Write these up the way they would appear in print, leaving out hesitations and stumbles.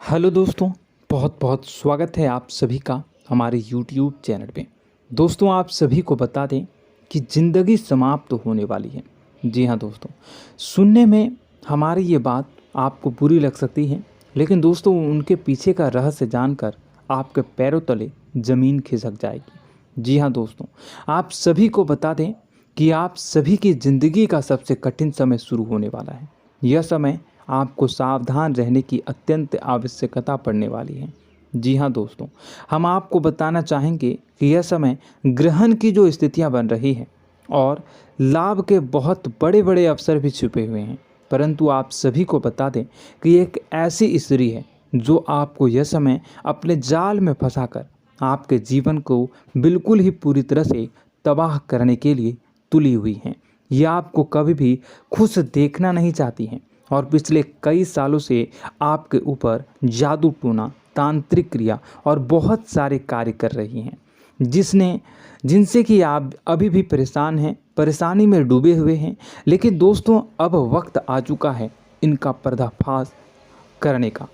Hello दोस्तों, बहुत बहुत स्वागत है आप सभी का हमारे YouTube चैनल पे। दोस्तों, आप सभी को बता दें कि ज़िंदगी समाप्त होने वाली है। जी हाँ दोस्तों, सुनने में हमारी ये बात आपको बुरी लग सकती है, लेकिन दोस्तों उनके पीछे का रहस्य जानकर आपके पैरों तले ज़मीन खिसक जाएगी। जी हाँ दोस्तों, आप सभी को बता दें कि आप सभी की ज़िंदगी का सबसे कठिन समय शुरू होने वाला है। यह समय आपको सावधान रहने की अत्यंत आवश्यकता पड़ने वाली है। जी हाँ दोस्तों, हम आपको बताना चाहेंगे कि यह समय ग्रहण की जो स्थितियां बन रही है और लाभ के बहुत बड़े बड़े अवसर भी छुपे हुए हैं, परंतु आप सभी को बता दें कि एक ऐसी स्त्री है जो आपको यह समय अपने जाल में फंसाकर आपके जीवन को बिल्कुल ही पूरी तरह से तबाह करने के लिए तुली हुई हैं। यह आपको कभी भी खुश देखना नहीं चाहती हैं और पिछले कई सालों से आपके ऊपर जादू टोना, तांत्रिक क्रिया और बहुत सारे कार्य कर रही हैं, जिनसे कि आप अभी भी परेशान हैं, परेशानी में डूबे हुए हैं। लेकिन दोस्तों, अब वक्त आ चुका है इनका पर्दाफाश करने का।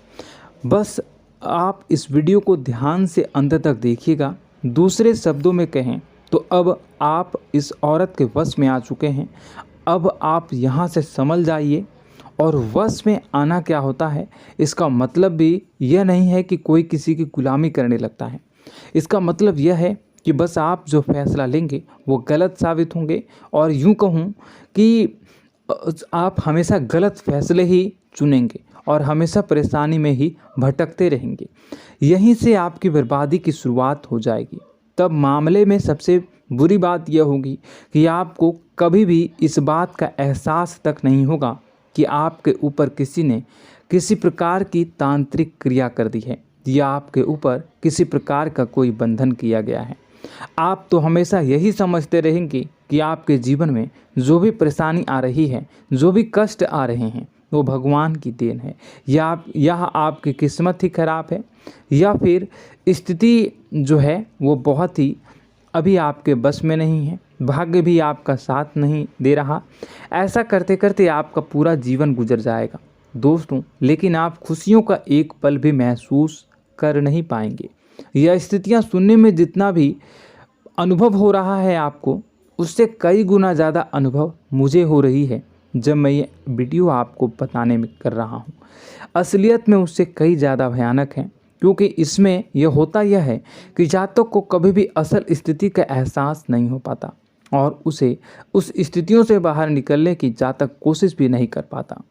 बस आप इस वीडियो को ध्यान से अंत तक देखिएगा। दूसरे शब्दों में कहें तो अब आप इस औरत के वश में आ चुके हैं। अब आप यहाँ से संभल जाइए। और वश में आना क्या होता है, इसका मतलब भी यह नहीं है कि कोई किसी की गुलामी करने लगता है। इसका मतलब यह है कि बस आप जो फैसला लेंगे वो गलत साबित होंगे, और यूं कहूं कि आप हमेशा गलत फैसले ही चुनेंगे और हमेशा परेशानी में ही भटकते रहेंगे। यहीं से आपकी बर्बादी की शुरुआत हो जाएगी। तब मामले में सबसे बुरी बात यह होगी कि आपको कभी भी इस बात का एहसास तक नहीं होगा कि आपके ऊपर किसी ने किसी प्रकार की तांत्रिक क्रिया कर दी है या आपके ऊपर किसी प्रकार का कोई बंधन किया गया है। आप तो हमेशा यही समझते रहेंगे कि आपके जीवन में जो भी परेशानी आ रही है, जो भी कष्ट आ रहे हैं, वो भगवान की देन है, या आपकी किस्मत ही खराब है, या फिर स्थिति जो है वो बहुत ही अभी आपके बस में नहीं है, भाग्य भी आपका साथ नहीं दे रहा। ऐसा करते करते आपका पूरा जीवन गुजर जाएगा दोस्तों, लेकिन आप खुशियों का एक पल भी महसूस कर नहीं पाएंगे। यह स्थितियां सुनने में जितना भी अनुभव हो रहा है आपको, उससे कई गुना ज़्यादा अनुभव मुझे हो रही है जब मैं ये वीडियो आपको बताने में कर रहा हूँ। असलियत में उससे कई ज़्यादा भयानक है, क्योंकि इसमें यह होता यह है कि जातक को कभी भी असल स्थिति का एहसास नहीं हो पाता और उसे उस स्थितियों से बाहर निकलने की जातक कोशिश भी नहीं कर पाता।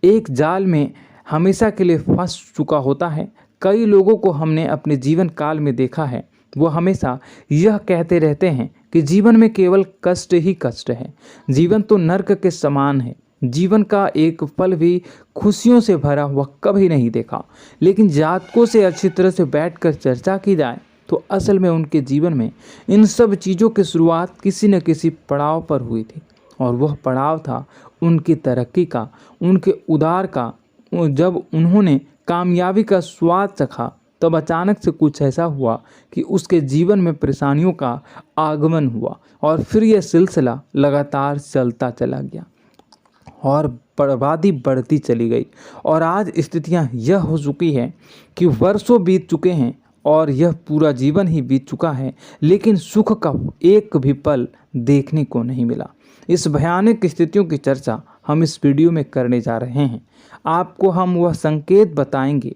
एक जाल में हमेशा के लिए फंस चुका होता है। कई लोगों को हमने अपने जीवन काल में देखा है, वो हमेशा यह कहते रहते हैं कि जीवन में केवल कष्ट ही कष्ट है, जीवन तो नर्क के समान है, जीवन का एक पल भी खुशियों से भरा हुआ कभी नहीं देखा। लेकिन जातकों से अच्छी तरह से बैठकर चर्चा की जाए तो असल में उनके जीवन में इन सब चीज़ों की शुरुआत किसी न किसी पड़ाव पर हुई थी, और वह पड़ाव था उनकी तरक्की का, उनके उदार का। जब उन्होंने कामयाबी का स्वाद चखा, तब अचानक से कुछ ऐसा हुआ कि उसके जीवन में परेशानियों का आगमन हुआ, और फिर यह सिलसिला लगातार चलता चला गया और बर्बादी बढ़ती चली गई। और आज स्थितियां यह हो चुकी है कि वर्षों बीत चुके हैं और यह पूरा जीवन ही बीत चुका है, लेकिन सुख का एक भी पल देखने को नहीं मिला। इस भयानक स्थितियों की चर्चा हम इस वीडियो में करने जा रहे हैं। आपको हम वह संकेत बताएंगे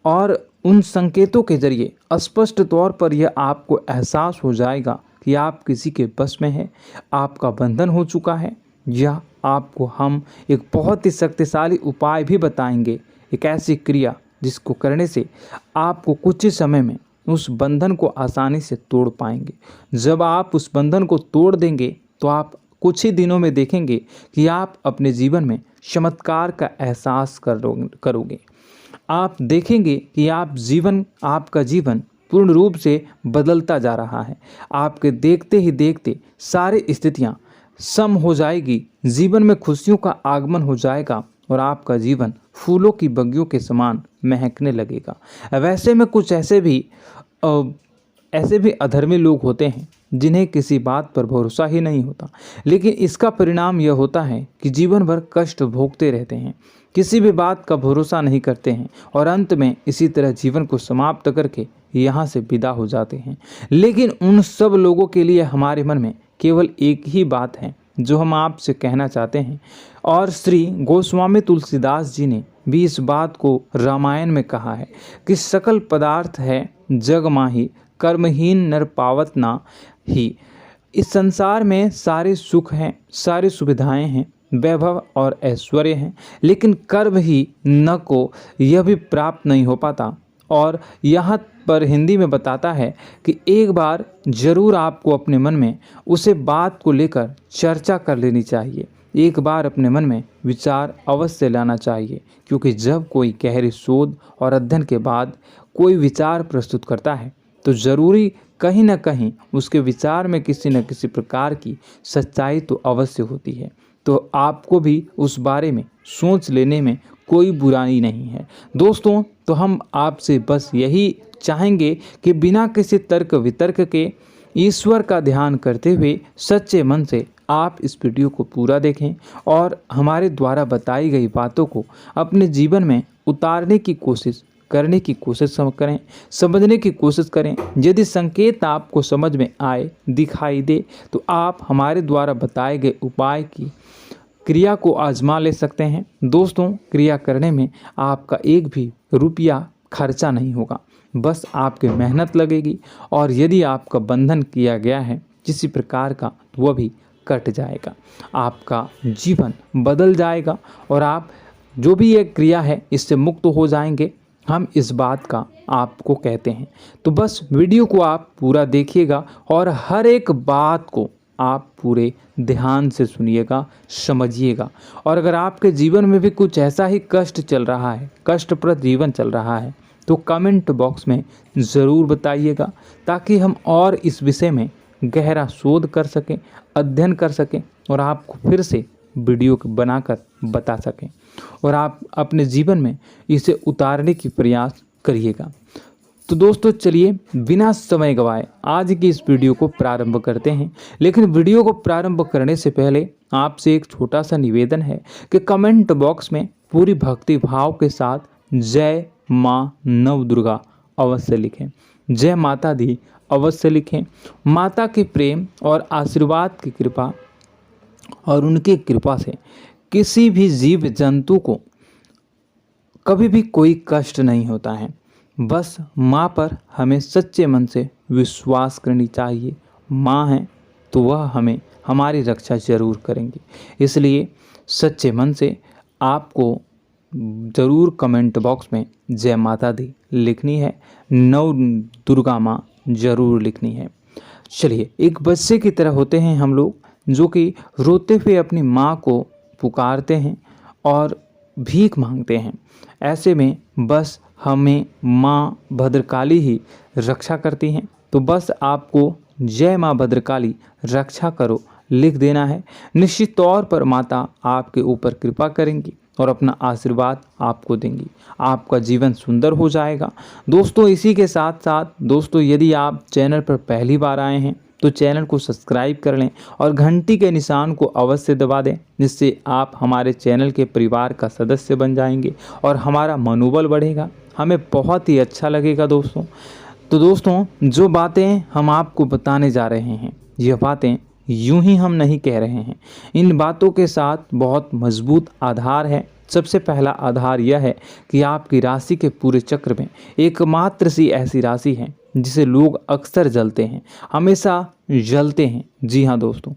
और उन संकेतों के जरिए स्पष्ट तौर पर यह आपको एहसास हो जाएगा कि आप किसी के बस में हैं, आपका बंधन हो चुका है, या आपको हम एक बहुत ही शक्तिशाली उपाय भी बताएंगे, एक ऐसी क्रिया जिसको करने से आपको कुछ ही समय में उस बंधन को आसानी से तोड़ पाएंगे। जब आप उस बंधन को तोड़ देंगे तो आप कुछ ही दिनों में देखेंगे कि आप अपने जीवन में चमत्कार का एहसास करोगे। आप देखेंगे कि आपका जीवन पूर्ण रूप से बदलता जा रहा है। आपके देखते ही देखते सारी स्थितियां सम हो जाएगी, जीवन में खुशियों का आगमन हो जाएगा और आपका जीवन फूलों की बगियों के समान महकने लगेगा। वैसे में कुछ ऐसे भी अधर्मी लोग होते हैं जिन्हें किसी बात पर भरोसा ही नहीं होता, लेकिन इसका परिणाम यह होता है कि जीवन भर कष्ट भोगते रहते हैं, किसी भी बात का भरोसा नहीं करते हैं और अंत में इसी तरह जीवन को समाप्त करके यहाँ से विदा हो जाते हैं। लेकिन उन सब लोगों के लिए हमारे मन में केवल एक ही बात है जो हम आपसे कहना चाहते हैं, और श्री गोस्वामी तुलसीदास जी ने भी इस बात को रामायण में कहा है कि सकल पदार्थ है जग माही, कर्महीन नर पावत ना ही। इस संसार में सारे सुख हैं, सारी सुविधाएं हैं, वैभव और ऐश्वर्य हैं, लेकिन कर्म ही न को यह भी प्राप्त नहीं हो पाता। और यहाँ पर हिंदी में बताता है कि एक बार जरूर आपको अपने मन में उसे बात को लेकर चर्चा कर लेनी चाहिए, एक बार अपने मन में विचार अवश्य लाना चाहिए, क्योंकि जब कोई गहरी शोध और अध्ययन के बाद कोई विचार प्रस्तुत करता है तो ज़रूरी कहीं न कहीं उसके विचार में किसी न किसी प्रकार की सच्चाई तो अवश्य होती है। तो आपको भी उस बारे में सोच लेने में कोई बुराई नहीं है। दोस्तों, तो हम आपसे बस यही चाहेंगे कि बिना किसी तर्क वितर्क के ईश्वर का ध्यान करते हुए सच्चे मन से आप इस वीडियो को पूरा देखें और हमारे द्वारा बताई गई बातों को अपने जीवन में उतारने की कोशिश करने की कोशिश करें, समझने की कोशिश करें। यदि संकेत आपको समझ में आए, दिखाई दे, तो आप हमारे द्वारा बताए गए उपाय की क्रिया को आजमा ले सकते हैं। दोस्तों, क्रिया करने में आपका एक भी रुपया खर्चा नहीं होगा, बस आपकी मेहनत लगेगी, और यदि आपका बंधन किया गया है किसी प्रकार का तो वह भी कट जाएगा, आपका जीवन बदल जाएगा और आप जो भी ये क्रिया है इससे मुक्त हो जाएंगे। हम इस बात का आपको कहते हैं। तो बस वीडियो को आप पूरा देखिएगा और हर एक बात को आप पूरे ध्यान से सुनिएगा, समझिएगा। और अगर आपके जीवन में भी कुछ ऐसा ही कष्ट चल रहा है, कष्टप्रद जीवन चल रहा है, तो कमेंट बॉक्स में ज़रूर बताइएगा, ताकि हम और इस विषय में गहरा शोध कर सकें, अध्ययन कर सकें और आपको फिर से वीडियो बनाकर बता सकें और आप अपने जीवन में इसे उतारने की प्रयास करिएगा। तो दोस्तों, चलिए बिना समय गवाए आज की इस वीडियो को प्रारंभ करते हैं। लेकिन वीडियो को प्रारंभ करने से पहले आपसे एक छोटा सा निवेदन है कि कमेंट बॉक्स में पूरी भक्ति भाव के साथ जय माँ नव दुर्गा अवश्य लिखें, जय माता दी अवश्य लिखें। माता के प्रेम और आशीर्वाद की कृपा और उनकी कृपा से किसी भी जीव जंतु को कभी भी कोई कष्ट नहीं होता है। बस माँ पर हमें सच्चे मन से विश्वास करनी चाहिए। माँ है तो वह हमें हमारी रक्षा जरूर करेंगी, इसलिए सच्चे मन से आपको ज़रूर कमेंट बॉक्स में जय माता दी लिखनी है, नव दुर्गा माँ जरूर लिखनी है। चलिए, एक बच्चे की तरह होते हैं हम लोग, जो कि रोते हुए अपनी माँ को पुकारते हैं और भीख मांगते हैं। ऐसे में बस हमें माँ भद्रकाली ही रक्षा करती हैं। तो बस आपको जय माँ भद्रकाली रक्षा करो लिख देना है। निश्चित तौर पर माता आपके ऊपर कृपा करेंगी और अपना आशीर्वाद आपको देंगी, आपका जीवन सुंदर हो जाएगा। दोस्तों, इसी के साथ साथ दोस्तों, यदि आप चैनल पर पहली बार आए हैं तो चैनल को सब्सक्राइब कर लें और घंटी के निशान को अवश्य दबा दें, जिससे आप हमारे चैनल के परिवार का सदस्य बन जाएंगे और हमारा मनोबल बढ़ेगा, हमें बहुत ही अच्छा लगेगा दोस्तों। तो दोस्तों, जो बातें हम आपको बताने जा रहे हैं, यह बातें यूं ही हम नहीं कह रहे हैं, इन बातों के साथ बहुत मजबूत आधार है। सबसे पहला आधार यह है कि आपकी राशि के पूरे चक्र में एकमात्र सी ऐसी राशि है जिसे लोग अक्सर जलते हैं, हमेशा जलते हैं। जी हाँ दोस्तों,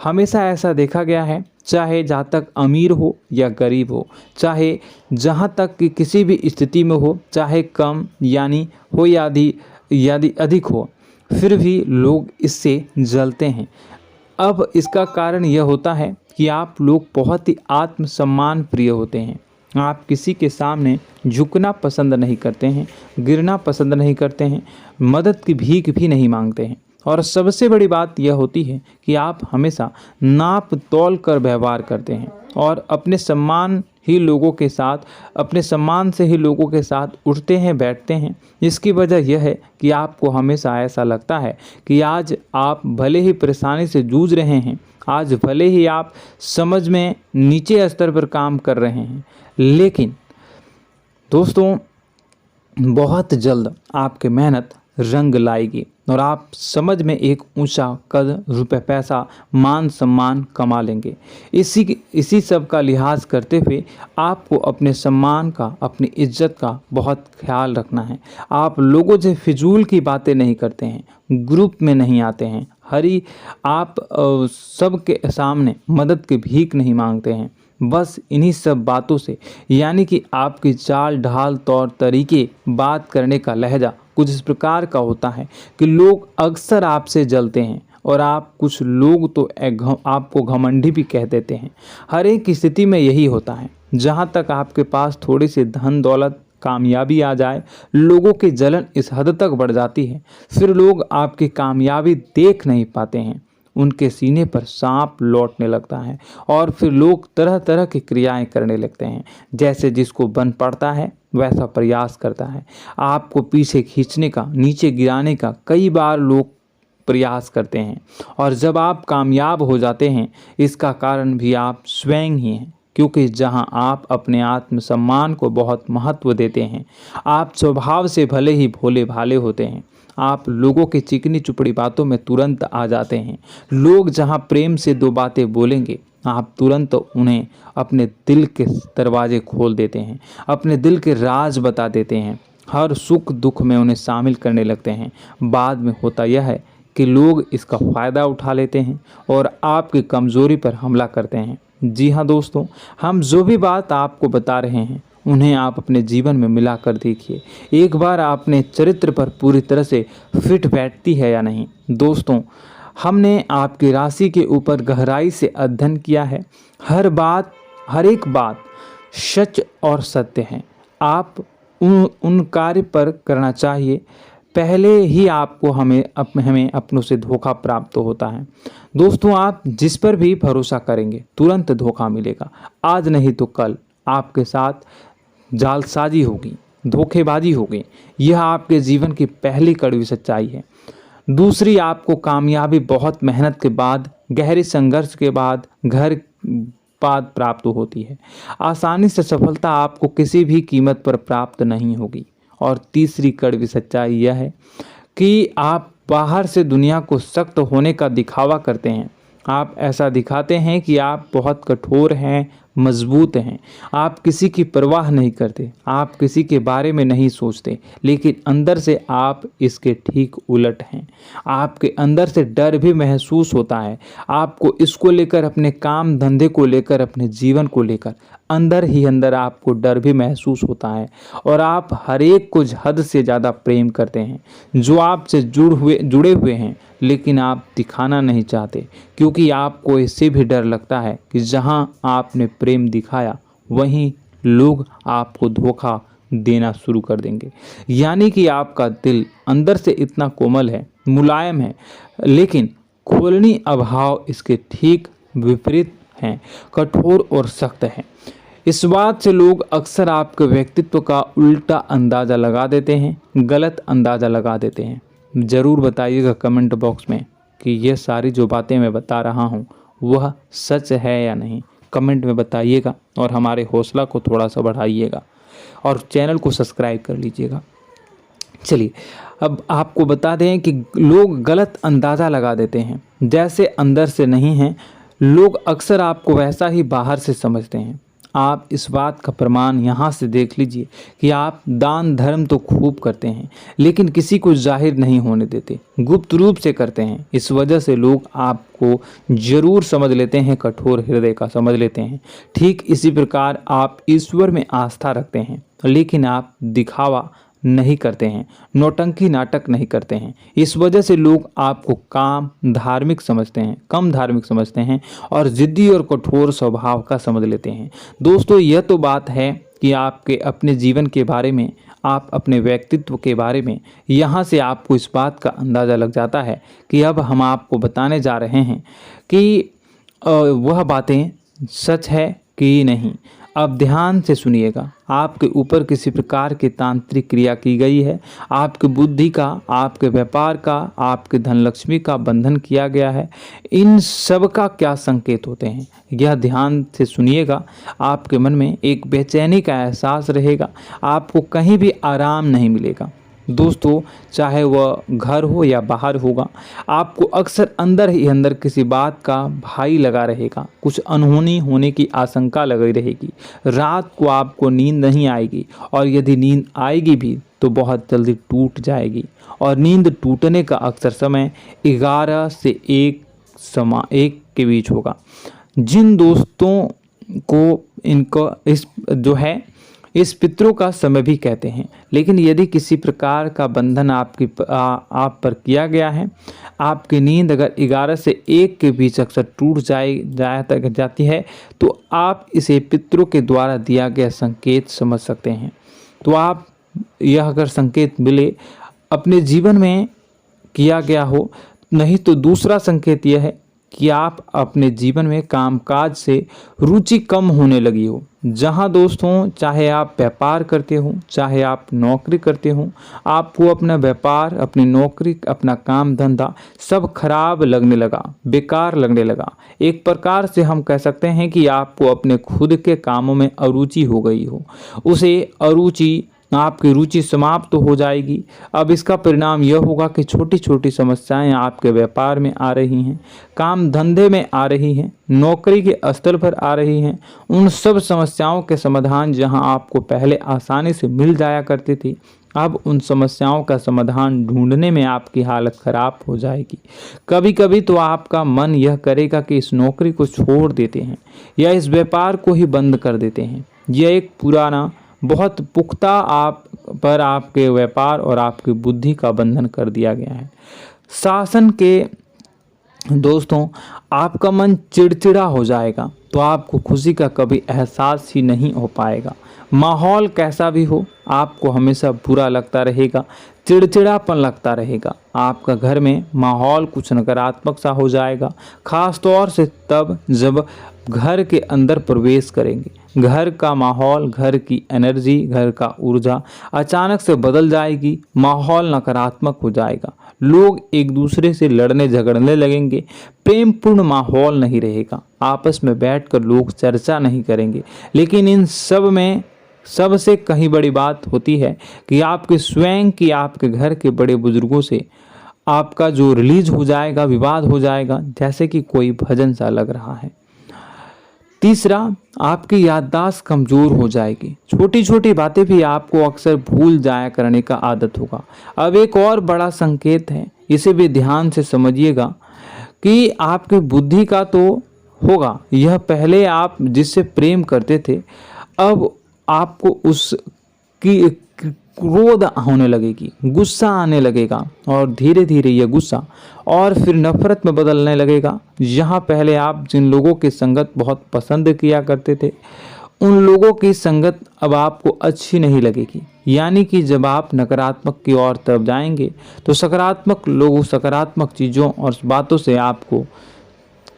हमेशा ऐसा देखा गया है, चाहे जहाँ तक अमीर हो या गरीब हो, चाहे जहाँ तक कि किसी भी स्थिति में हो, चाहे कम यानी हो या अधिक हो, फिर भी लोग इससे जलते हैं। अब इसका कारण यह होता है कि आप लोग बहुत ही आत्मसम्मान प्रिय होते हैं। आप किसी के सामने झुकना पसंद नहीं करते हैं, गिरना पसंद नहीं करते हैं, मदद की भीख भी नहीं मांगते हैं। और सबसे बड़ी बात यह होती है कि आप हमेशा नाप तोल कर व्यवहार करते हैं और अपने सम्मान ही लोगों के साथ, अपने सम्मान से ही लोगों के साथ उठते हैं, बैठते हैं। इसकी वजह यह है कि आपको हमेशा ऐसा लगता है कि आज आप भले ही परेशानी से जूझ रहे हैं, आज भले ही आप समझ में नीचे स्तर पर काम कर रहे हैं, लेकिन दोस्तों बहुत जल्द आपकी मेहनत रंग लाएगी और आप समझ में एक ऊंचा कद, रुपए, पैसा, मान सम्मान कमा लेंगे। इसी सब का लिहाज करते हुए आपको अपने सम्मान का, अपनी इज्जत का बहुत ख्याल रखना है। आप लोगों से फिजूल की बातें नहीं करते हैं, ग्रुप में नहीं आते हैं, आप सबके सामने मदद की भीख नहीं मांगते हैं। बस इन्हीं सब बातों से, यानी कि आपकी चाल ढाल, तौर तरीके, बात करने का लहजा कुछ इस प्रकार का होता है कि लोग अक्सर आपसे जलते हैं और कुछ लोग तो आपको घमंडी भी कह देते हैं। हर एक स्थिति में यही होता है। जहाँ तक आपके पास थोड़ी सी धन दौलत, कामयाबी आ जाए, लोगों की जलन इस हद तक बढ़ जाती है, फिर लोग आपकी कामयाबी देख नहीं पाते हैं, उनके सीने पर सांप लौटने लगता है और फिर लोग तरह तरह की क्रियाएं करने लगते हैं। जैसे जिसको बन पड़ता है वैसा प्रयास करता है। आपको पीछे खींचने का, नीचे गिराने का कई बार लोग प्रयास करते हैं और जब आप कामयाब हो जाते हैं, इसका कारण भी आप स्वयं ही हैं। क्योंकि जहां आप अपने आत्मसम्मान को बहुत महत्व देते हैं, आप स्वभाव से भले ही भोले भाले होते हैं, आप लोगों की चिकनी चुपड़ी बातों में तुरंत आ जाते हैं। लोग जहां प्रेम से दो बातें बोलेंगे, आप तुरंत उन्हें अपने दिल के दरवाजे खोल देते हैं, अपने दिल के राज बता देते हैं, हर सुख दुख में उन्हें शामिल करने लगते हैं। बाद में होता यह है कि लोग इसका फ़ायदा उठा लेते हैं और आपकी कमज़ोरी पर हमला करते हैं। जी हाँ दोस्तों, हम जो भी बात आपको बता रहे हैं उन्हें आप अपने जीवन में मिलाकर देखिए। एक बार आपने चरित्र पर पूरी तरह से फिट बैठती है या नहीं। दोस्तों, हमने आपकी राशि के ऊपर गहराई से अध्ययन किया है। हर एक बात सच और सत्य है। आप उन कार्य पर करना चाहिए, पहले ही आपको हमें अपनों से धोखा प्राप्त होता है। दोस्तों, आप जिस पर भी भरोसा करेंगे तुरंत धोखा मिलेगा। आज नहीं तो कल आपके साथ जालसाजी होगी, धोखेबाजी होगी। यह आपके जीवन की पहली कड़वी सच्चाई है। दूसरी, आपको कामयाबी बहुत मेहनत के बाद, गहरे संघर्ष के बाद प्राप्त होती है। आसानी से सफलता आपको किसी भी कीमत पर प्राप्त नहीं होगी। और तीसरी कड़वी सच्चाई यह है कि आप बाहर से दुनिया को सख्त होने का दिखावा करते हैं। आप ऐसा दिखाते हैं कि आप बहुत कठोर हैं, मजबूत हैं, आप किसी की परवाह नहीं करते, आप किसी के बारे में नहीं सोचते, लेकिन अंदर से आप इसके ठीक उलट हैं। आपके अंदर से डर भी महसूस होता है। आपको इसको लेकर, अपने काम धंधे को लेकर, अपने जीवन को लेकर अंदर ही अंदर आपको डर भी महसूस होता है और आप हर एक को हद से ज़्यादा प्रेम करते हैं, जो आपसे जुड़े हुए हैं, लेकिन आप दिखाना नहीं चाहते, क्योंकि आपको इससे भी डर लगता है कि जहां आपने प्रेम दिखाया वहीं लोग आपको धोखा देना शुरू कर देंगे। यानी कि आपका दिल अंदर से इतना कोमल है, मुलायम है, लेकिन खोलनी अभाव इसके ठीक विपरीत हैं, कठोर और सख्त है। इस बात से लोग अक्सर आपके व्यक्तित्व का उल्टा अंदाज़ा लगा देते हैं, गलत अंदाज़ा लगा देते हैं। ज़रूर बताइएगा कमेंट बॉक्स में कि ये सारी जो बातें मैं बता रहा हूँ वह सच है या नहीं। कमेंट में बताइएगा और हमारे हौसला को थोड़ा सा बढ़ाइएगा और चैनल को सब्सक्राइब कर लीजिएगा। चलिए, अब आपको बता दें कि लोग गलत अंदाज़ा लगा देते हैं। जैसे अंदर से नहीं हैं, लोग अक्सर आपको वैसा ही बाहर से समझते हैं। आप इस बात का प्रमाण यहाँ से देख लीजिए कि आप दान धर्म तो खूब करते हैं, लेकिन किसी को जाहिर नहीं होने देते, गुप्त रूप से करते हैं। इस वजह से लोग आपको जरूर समझ लेते हैं, कठोर हृदय का समझ लेते हैं। ठीक इसी प्रकार आप ईश्वर में आस्था रखते हैं, लेकिन आप दिखावा नहीं करते हैं, नौटंकी नाटक नहीं करते हैं। इस वजह से लोग आपको कम धार्मिक समझते हैं और जिद्दी और कठोर स्वभाव का समझ लेते हैं। दोस्तों, यह तो बात है कि आपके अपने जीवन के बारे में, आप अपने व्यक्तित्व के बारे में, यहाँ से आपको इस बात का अंदाज़ा लग जाता है कि अब हम आपको बताने जा रहे हैं कि वह बातें सच है कि नहीं। अब ध्यान से सुनिएगा। आपके ऊपर किसी प्रकार की तांत्रिक क्रिया की गई है, आपकी बुद्धि का, आपके व्यापार का, आपके धन लक्ष्मी का बंधन किया गया है। इन सब का क्या संकेत होते हैं, यह ध्यान से सुनिएगा। आपके मन में एक बेचैनी का एहसास रहेगा, आपको कहीं भी आराम नहीं मिलेगा। दोस्तों, चाहे वह घर हो या बाहर होगा, आपको अक्सर अंदर ही अंदर किसी बात का भय लगा रहेगा। कुछ अनहोनी होने की आशंका लगी रहेगी। रात को आपको नींद नहीं आएगी, और यदि नींद आएगी भी तो बहुत जल्दी टूट जाएगी। और नींद टूटने का अक्सर समय 11 से 1 के बीच होगा। जिन दोस्तों को इनको इस पितरों का समय भी कहते हैं। लेकिन यदि किसी प्रकार का बंधन आप पर किया गया है, आपकी नींद अगर 11 से 1 के बीच अक्सर टूट जाती है, तो आप इसे पितरों के द्वारा दिया गया संकेत समझ सकते हैं। तो आप यह अगर संकेत मिले अपने जीवन में किया गया हो, नहीं तो दूसरा संकेत यह है कि आप अपने जीवन में कामकाज से रुचि कम होने लगी हो। जहां दोस्तों, चाहे आप व्यापार करते हो, चाहे आप नौकरी करते हो, आपको अपना व्यापार, अपनी नौकरी, अपना काम धंधा सब खराब लगने लगा, बेकार लगने लगा। एक प्रकार से हम कह सकते हैं कि आपको अपने खुद के कामों में अरुचि हो गई हो। उसे अरुचि, आपकी रुचि समाप्त हो जाएगी। अब इसका परिणाम यह होगा कि छोटी छोटी समस्याएं आपके व्यापार में आ रही हैं, काम धंधे में आ रही हैं, नौकरी के स्थल पर आ रही हैं। उन सब समस्याओं के समाधान जहां आपको पहले आसानी से मिल जाया करती थी, अब उन समस्याओं का समाधान ढूंढने में आपकी हालत खराब हो जाएगी। कभी कभी तो आपका मन यह करेगा कि इस नौकरी को छोड़ देते हैं या इस व्यापार को ही बंद कर देते हैं। यह एक पुराना, बहुत पुख्ता आप पर आपके व्यापार और आपकी बुद्धि का बंधन कर दिया गया है। शासन के दोस्तों, आपका मन चिड़चिड़ा हो जाएगा, तो आपको खुशी का कभी एहसास ही नहीं हो पाएगा। माहौल कैसा भी हो, आपको हमेशा बुरा लगता रहेगा, चिड़चिड़ापन लगता रहेगा। आपका घर में माहौल कुछ नकारात्मक सा हो जाएगा, खास तौर से तब जब घर के अंदर प्रवेश करेंगे। घर का माहौल, घर की एनर्जी, घर का ऊर्जा अचानक से बदल जाएगी। माहौल नकारात्मक हो जाएगा, लोग एक दूसरे से लड़ने झगड़ने लगेंगे, प्रेम पूर्ण माहौल नहीं रहेगा, आपस में बैठकर लोग चर्चा नहीं करेंगे। लेकिन इन सब में सबसे कहीं बड़ी बात होती है कि आपके स्वयं की, आपके घर के बड़े बुजुर्गों से आपका जो रिलीज हो जाएगा, विवाद हो जाएगा, जैसे कि कोई भजन सा लग रहा है। तीसरा, आपकी याददाश्त कमज़ोर हो जाएगी। छोटी छोटी बातें भी आपको अक्सर भूल जाया करने का आदत होगा। अब एक और बड़ा संकेत है, इसे भी ध्यान से समझिएगा कि आपकी बुद्धि का तो होगा, यह पहले आप जिससे प्रेम करते थे, अब आपको उसकी क्रोध होने लगेगी, गुस्सा आने लगेगा, और धीरे धीरे यह गुस्सा और फिर नफरत में बदलने लगेगा। यहाँ पहले आप जिन लोगों की संगत बहुत पसंद किया करते थे, उन लोगों की संगत अब आपको अच्छी नहीं लगेगी। यानी कि जब आप नकारात्मक की ओर तरफ जाएंगे, तो सकारात्मक लोगों, सकारात्मक चीज़ों और बातों से आपको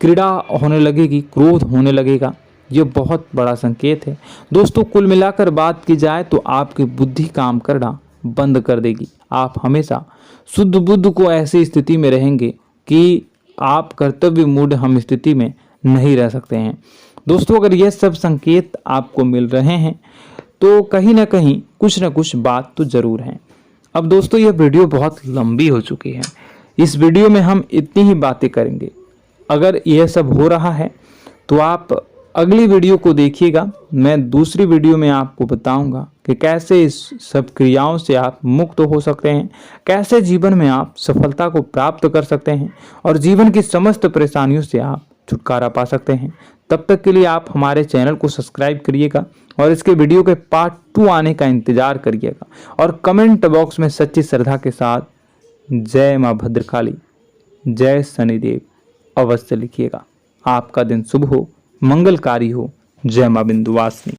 क्रीड़ा होने लगेगी, क्रोध होने लगेगा। ये बहुत बड़ा संकेत है दोस्तों। कुल मिलाकर बात की जाए तो आपकी बुद्धि काम करना बंद कर देगी। आप हमेशा शुद्ध बुद्ध को ऐसी स्थिति में रहेंगे कि आप कर्तव्य मूढ़ हम स्थिति में नहीं रह सकते हैं। दोस्तों, अगर ये सब संकेत आपको मिल रहे हैं तो कहीं ना कहीं कुछ ना कुछ बात तो ज़रूर है। अब दोस्तों, यह वीडियो बहुत लंबी हो चुकी है। इस वीडियो में हम इतनी ही बातें करेंगे। अगर यह सब हो रहा है तो आप अगली वीडियो को देखिएगा। मैं दूसरी वीडियो में आपको बताऊंगा कि कैसे इस सब क्रियाओं से आप मुक्त हो सकते हैं, कैसे जीवन में आप सफलता को प्राप्त कर सकते हैं और जीवन की समस्त परेशानियों से आप छुटकारा पा सकते हैं। तब तक के लिए आप हमारे चैनल को सब्सक्राइब करिएगा और इसके वीडियो के पार्ट 2 आने का इंतजार करिएगा। और कमेंट बॉक्स में सच्ची श्रद्धा के साथ जय माँ भद्रकाली, जय शनिदेव अवश्य लिखिएगा। आपका दिन शुभ हो, मंगलकारी हो। जय माँ विंध्यवासिनी।